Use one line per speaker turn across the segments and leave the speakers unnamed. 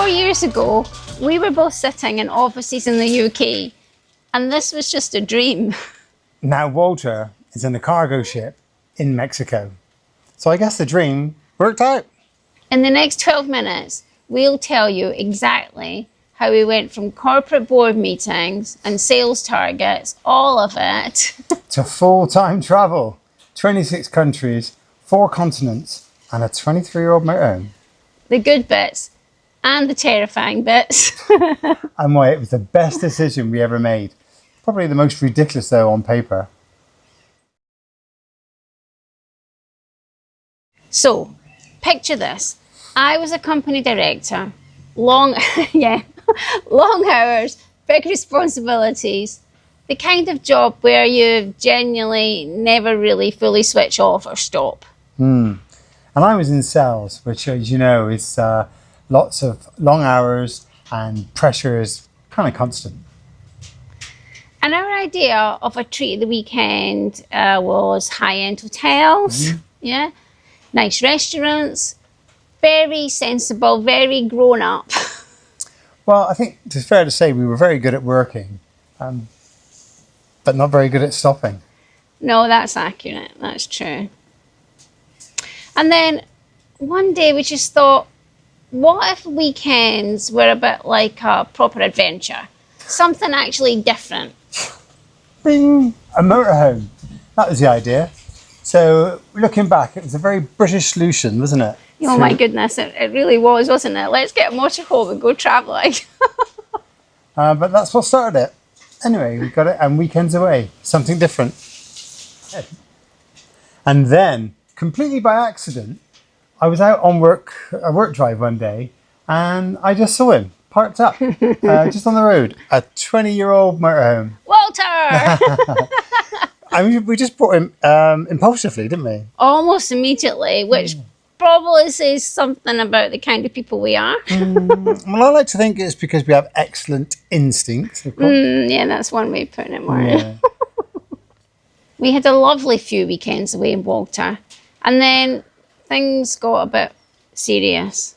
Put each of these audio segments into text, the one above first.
4 years ago, we were both sitting in offices in the UK, and this was just a dream.
Now Walter is in a cargo ship in Mexico. So I guess the dream worked out.
In the next 12 minutes, we'll tell you exactly how we went from corporate board meetings and sales targets, all of it,
To full-time travel. 26 countries, 4 continents, and a 23-year-old motorhome.
the good bits and the terrifying bits.
And why it was the best decision we ever made. Probably the most ridiculous though on paper.
So, picture this. I was a company director, long hours, big responsibilities, the kind of job where you genuinely never really fully switch off or stop.
And I was in sales, which as you know is lots of long hours and pressure is kind of constant.
And our idea of a treat at the weekend was high-end hotels, nice restaurants, very sensible, very grown up.
Well, I think it's fair to say we were very good at working, but not very good at stopping.
No, that's accurate. That's true. And then one day we just thought, what if weekends were a bit like a proper adventure? Something actually different.
Bing! A motorhome. That was the idea. So looking back, it was a very British solution, wasn't it?
Oh my goodness, it really was, wasn't it? Let's get a motorhome and go travelling.
But that's what started it. Anyway, we got it, and weekends away, something different. And then, completely by accident, I was out on a work drive one day, and I just saw him parked up, just on the road, a 20-year-old motorhome.
Walter!
I mean, we just bought him impulsively, didn't we?
Almost immediately, which probably says something about the kind of people we are.
Well, I like to think it's because we have excellent instincts.
Yeah, that's one way of putting it, Martin.
Yeah.
We had a lovely few weekends away in Walter, and then things got a bit serious.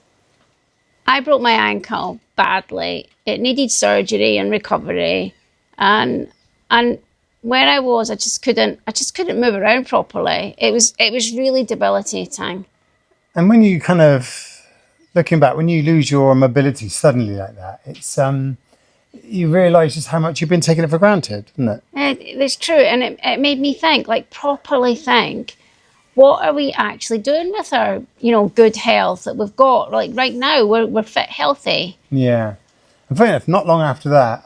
I broke my ankle badly. It needed surgery and recovery, and where I was, I just couldn't move around properly. It was really debilitating.
And when you kind of, looking back, when you lose your mobility suddenly like that, it's you realise just how much you've been taking it for granted, isn't it?
It's true, and it made me think, like properly think, what are we actually doing with our, good health that we've got? Like right now, we're fit, healthy.
Yeah. And funny enough, not long after that,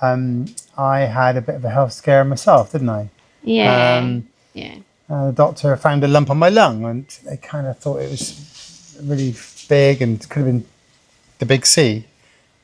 I had a bit of a health scare myself, didn't I?
Yeah.
The doctor found a lump on my lung, and they kind of thought it was really big and could have been the big C.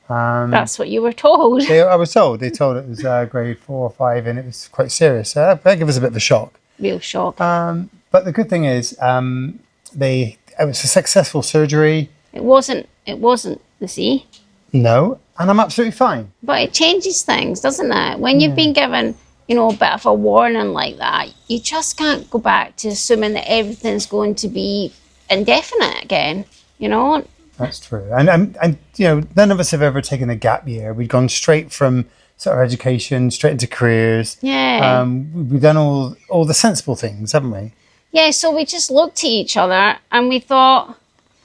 That's what you were told.
I was told. They told it was grade 4 or 5, and it was quite serious. So that gave us a bit of a shock.
Real shock.
But the good thing is, it was a successful surgery.
It wasn't the C.
No, and I'm absolutely fine.
But it changes things, doesn't it? When you've been given, a bit of a warning like that, you just can't go back to assuming that everything's going to be indefinite again,
That's true. And none of us have ever taken a gap year. We've gone straight from sort of education, straight into careers.
Yeah.
We've done all the sensible things, haven't we?
Yeah, so we just looked at each other and we thought...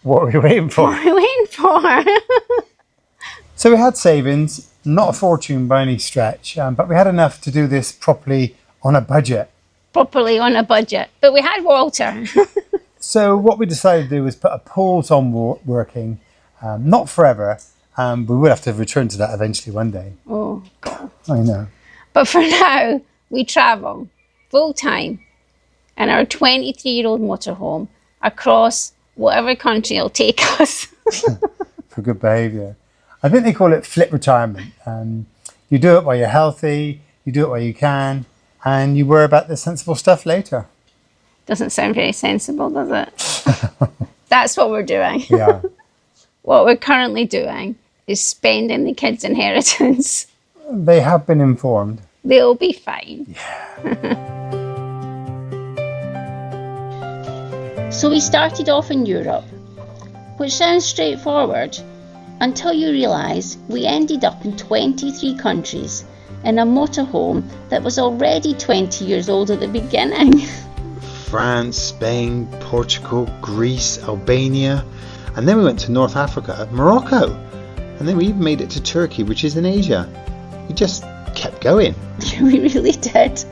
What are we waiting for?
What are we waiting for?
So we had savings, not a fortune by any stretch, but we had enough to do this properly on a budget.
Properly on a budget. But we had Walter.
So what we decided to do was put a pause on working, not forever. We will have to return to that eventually one day.
Oh, God.
I know.
But for now, we travel full-time in our 23-year-old motorhome across whatever country it'll take us.
For good behaviour. I think they call it flip retirement. You do it while you're healthy, you do it while you can, and you worry about the sensible stuff later.
Doesn't sound very sensible, does it? That's what we're doing.
Yeah.
What we're currently doing is spending the kids' inheritance.
They have been informed.
They'll be fine.
Yeah.
So we started off in Europe, which sounds straightforward, until you realise we ended up in 23 countries in a motorhome that was already 20 years old at the beginning.
France, Spain, Portugal, Greece, Albania, and then we went to North Africa, Morocco, and then we even made it to Turkey, which is in Asia. We just kept going.
We really did.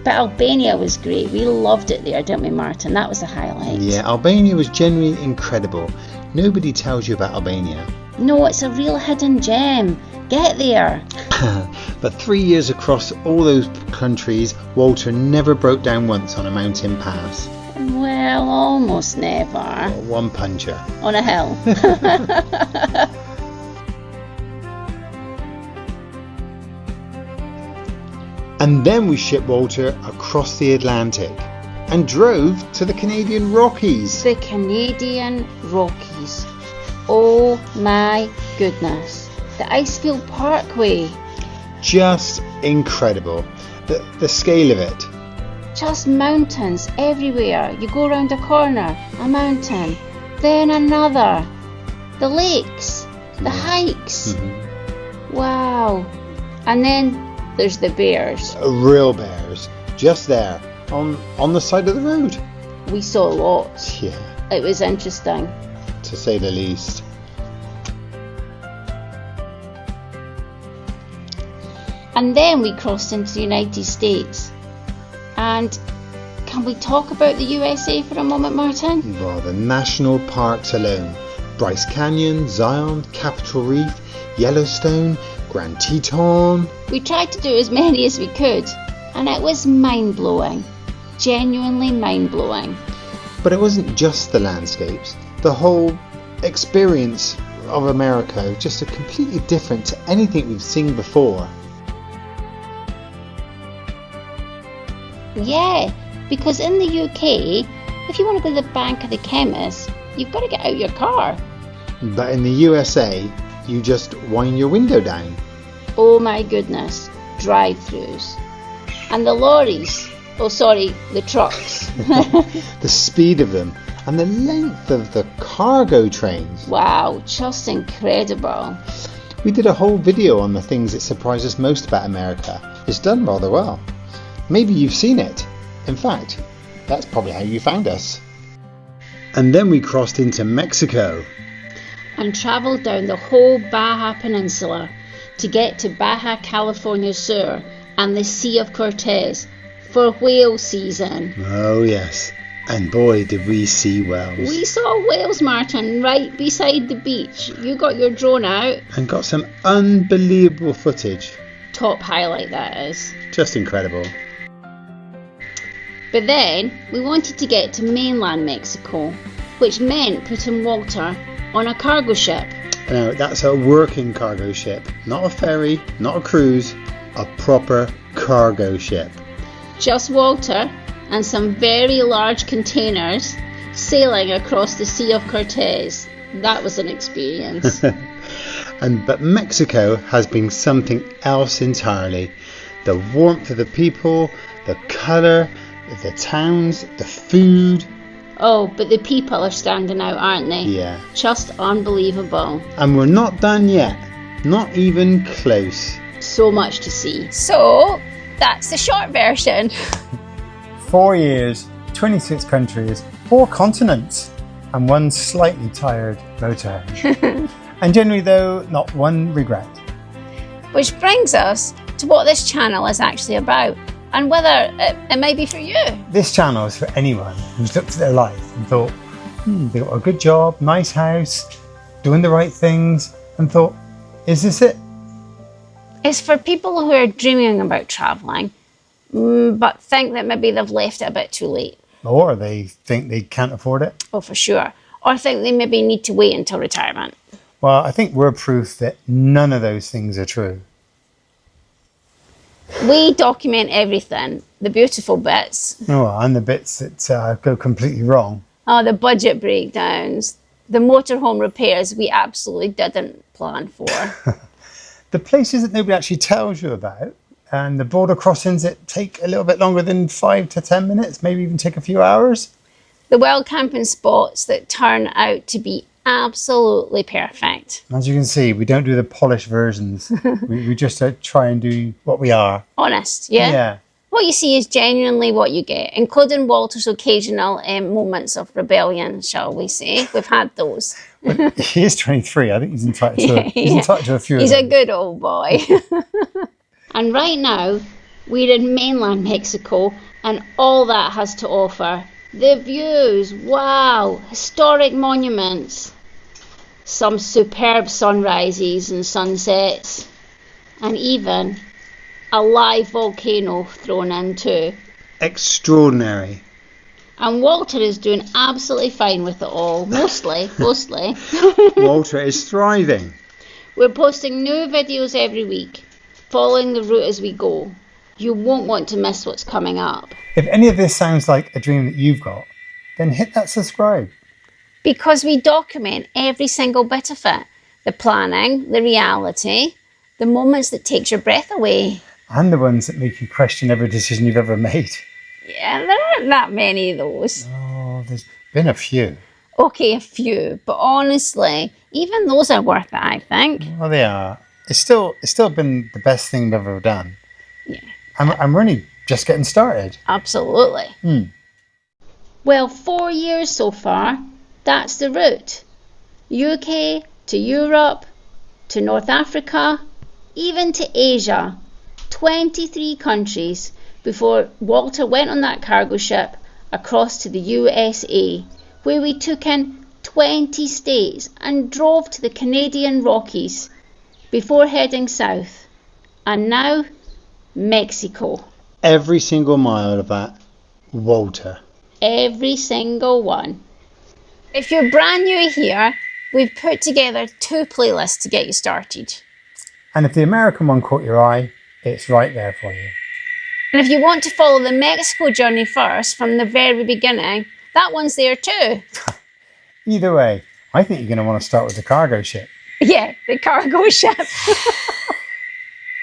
But Albania was great. We loved it there, didn't we, Martin? That was a highlight.
Yeah, Albania was genuinely incredible. Nobody tells you about Albania.
No, it's a real hidden gem. Get there.
But 3 years across all those countries, Walter never broke down once on a mountain pass.
Well, almost never.
Or one puncher.
On a hill.
And then we shipped Walter across the Atlantic and drove to the Canadian Rockies.
The Canadian Rockies. Oh my goodness. The Icefield Parkway.
Just incredible. The scale of it.
Just mountains everywhere. You go around a corner, a mountain, then another. The lakes, the hikes.
Mm-hmm.
Wow. And then there's the bears.
Real bears. Just there. On the side of the road.
We saw lots.
Yeah.
It was interesting.
To say the least.
And then we crossed into the United States. And can we talk about the USA for a moment, Martin?
Well, the national parks alone. Bryce Canyon, Zion, Capitol Reef, Yellowstone, Grand Teton.
We tried to do as many as we could, and it was mind-blowing. Genuinely mind-blowing.
But it wasn't just the landscapes. The whole experience of America just completely different to anything we've seen before.
Yeah, because in the UK, if you want to go to the bank or the chemist, you've got to get out your car.
But in the USA, you just wind your window down.
Oh my goodness, drive-thrus. And the lorries, the trucks.
The speed of them and the length of the cargo trains.
Wow, just incredible.
We did a whole video on the things that surprise us most about America. It's done rather well. Maybe you've seen it. In fact, that's probably how you found us. And then we crossed into Mexico.
And travelled down the whole Baja Peninsula to get to Baja California Sur and the Sea of Cortez for whale season.
Oh yes, and boy did we see whales.
We saw whales, Martin, right beside the beach. You got your drone out.
And got some unbelievable footage.
Top highlight, that is.
Just incredible.
But then we wanted to get to mainland Mexico, which meant putting Walter on a cargo ship.
Now that's a working cargo ship, not a ferry, not a cruise, a proper cargo ship.
Just Walter and some very large containers sailing across the Sea of Cortez. That was an experience.
But Mexico has been something else entirely. The warmth of the people, the colour, the towns, the food.
Oh, but the people are standing out, aren't they?
Yeah.
Just unbelievable.
And we're not done yet. Not even close.
So much to see. So, that's the short version.
4 years, 26 countries, 4 continents, and one slightly tired motorhome. And generally though, not one regret.
Which brings us to what this channel is actually about, and whether it may be for you.
This channel is for anyone who's looked at their life and thought, they got a good job, nice house, doing the right things, and thought, is this it?
It's for people who are dreaming about travelling, but think that maybe they've left it a bit too late.
Or they think they can't afford it.
Oh, for sure. Or think they maybe need to wait until retirement.
Well, I think we're proof that none of those things are true.
We document everything, the beautiful bits.
Oh, and the bits that go completely wrong.
Oh, the budget breakdowns, the motorhome repairs we absolutely didn't plan for.
The places that nobody actually tells you about, and the border crossings that take a little bit longer than 5 to 10 minutes, maybe even take a few hours.
The wild camping spots that turn out to be Absolutely perfect.
As you can see, we don't do the polished versions. we just try and do what we are.
Honest, yeah?
Yeah.
What you see is genuinely what you get, including Walter's occasional moments of rebellion, shall we say. We've had those.
But he is 23. I think he's entitled to a few
He's
of
a
them.
good old boy. And right now, we're in mainland Mexico, and all that has to offer. The views, wow, historic monuments, some superb sunrises and sunsets, and even a live volcano thrown in too.
Extraordinary.
And Walter is doing absolutely fine with it all, mostly.
Walter is thriving.
We're posting new videos every week, following the route as we go. You won't want to miss what's coming up.
If any of this sounds like a dream that you've got, then hit that subscribe.
Because we document every single bit of it. The planning, the reality, the moments that takes your breath away.
And the ones that make you question every decision you've ever made.
Yeah, there aren't that many of those.
Oh, there's been a few.
Okay, a few. But honestly, even those are worth it, I think.
Well, they are. It's still been the best thing we've ever done.
Yeah.
I'm really just getting started.
Absolutely. Well, 4 years so far. That's the route. UK to Europe to North Africa, even to Asia. 23 countries before Walter went on that cargo ship across to the USA, where we took in 20 states and drove to the Canadian Rockies before heading south. And now, Mexico.
Every single mile of that, Walter.
Every single one. If you're brand new here, we've put together 2 playlists to get you started.
And if the American one caught your eye, it's right there for you.
And if you want to follow the Mexico journey first from the very beginning, that one's there too.
Either way, I think you're going to want to start with the cargo ship.
Yeah, the cargo ship.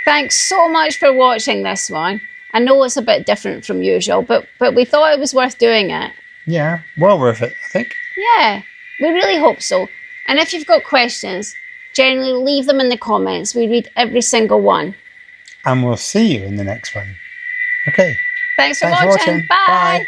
Thanks so much for watching this one. I know it's a bit different from usual, but we thought it was worth doing it.
Yeah, well worth it, I think.
Yeah, we really hope so. And if you've got questions, generally leave them in the comments. We read every single one.
And we'll see you in the next one. Okay.
Thanks for watching. Bye.
Bye.